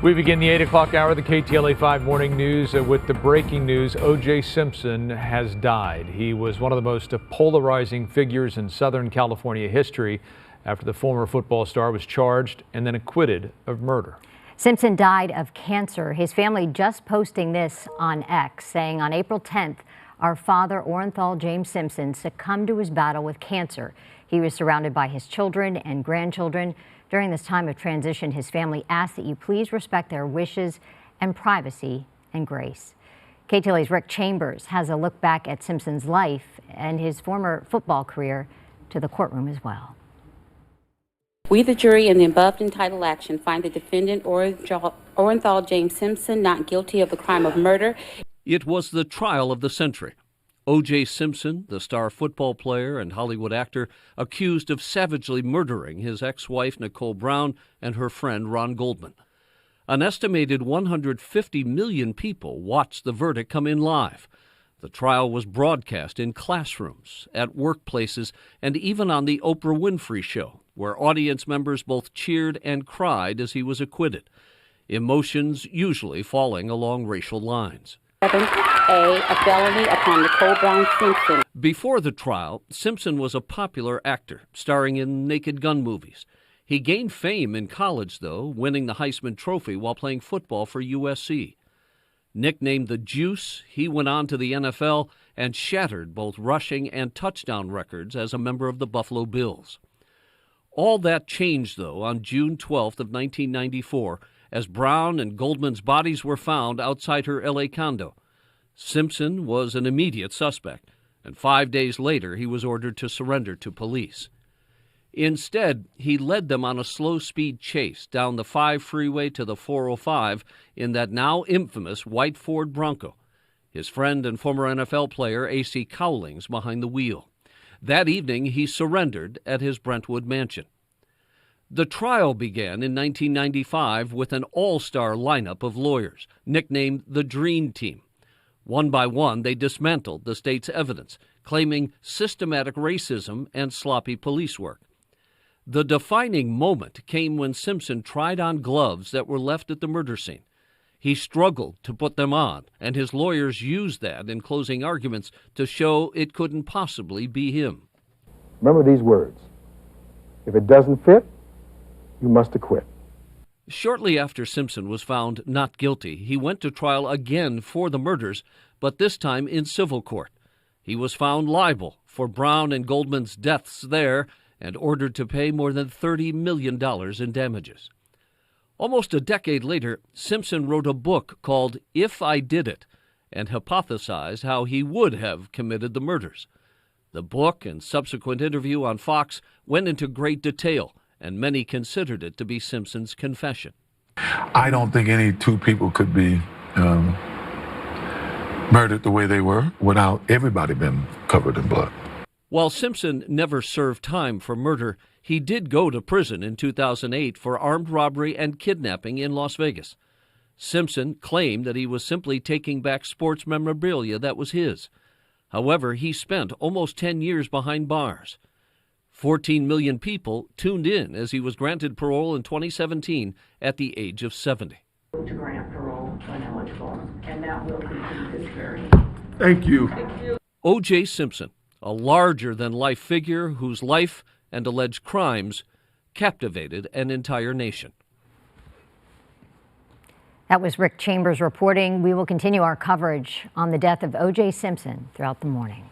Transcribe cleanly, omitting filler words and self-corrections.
We begin the 8 o'clock hour of the KTLA 5 Morning News with the breaking news. O.J. Simpson has died. He was one of the most polarizing figures in Southern California history after the former football star was charged and then acquitted of murder. Simpson died of cancer. His family just posting this on X, saying on April 10th, our father, Orenthal James Simpson, succumbed to his battle with cancer. He was surrounded by his children and grandchildren. During this time of transition, his family asks that you please respect their wishes and privacy and grace. KTLA's Rick Chambers has a look back at Simpson's life and his former football career to the courtroom as well. We, the jury, in the above entitled action, find the defendant, Orenthal James Simpson, not guilty of the crime of murder. It was the trial of the century. O.J. Simpson, the star football player and Hollywood actor, accused of savagely murdering his ex-wife Nicole Brown and her friend Ron Goldman. An estimated 150 million people watched the verdict come in live. The trial was broadcast in classrooms, at workplaces, and even on the Oprah Winfrey Show, where audience members both cheered and cried as he was acquitted, emotions usually falling along racial lines. A felony upon Nicole Brown Simpson. Before the trial, Simpson was a popular actor, starring in Naked Gun movies. He gained fame in college, though, winning the Heisman Trophy while playing football for USC. Nicknamed the Juice, he went on to the NFL and shattered both rushing and touchdown records as a member of the Buffalo Bills. All that changed, though, on June 12th of 1994, as Brown and Goldman's bodies were found outside her L.A. condo. Simpson was an immediate suspect, and 5 days later he was ordered to surrender to police. Instead, he led them on a slow-speed chase down the 5 freeway to the 405 in that now infamous white Ford Bronco, his friend and former NFL player A.C. Cowlings behind the wheel. That evening, he surrendered at his Brentwood mansion. The trial began in 1995 with an all-star lineup of lawyers, nicknamed the Dream Team. One by one, they dismantled the state's evidence, claiming systematic racism and sloppy police work. The defining moment came when Simpson tried on gloves that were left at the murder scene. He struggled to put them on, and his lawyers used that in closing arguments to show it couldn't possibly be him. Remember these words: if it doesn't fit, you must acquit. Shortly after Simpson was found not guilty, he went to trial again for the murders, but this time in civil court. He was found liable for Brown and Goldman's deaths there and ordered to pay more than $30 million in damages. Almost a decade later, Simpson wrote a book called If I Did It and hypothesized how he would have committed the murders. The book and subsequent interview on Fox went into great detail, and many considered it to be Simpson's confession. I don't think any two people could be murdered the way they were without everybody being covered in blood. While Simpson never served time for murder, he did go to prison in 2008 for armed robbery and kidnapping in Las Vegas. Simpson claimed that he was simply taking back sports memorabilia that was his. However, he spent almost 10 years behind bars. 14 million people tuned in as he was granted parole in 2017 at the age of 70. To grant parole when eligible, and that will conclude this hearing. Thank you. O.J. Simpson, a larger-than-life figure whose life and alleged crimes captivated an entire nation. That was Rick Chambers reporting. We will continue our coverage on the death of O.J. Simpson throughout the morning.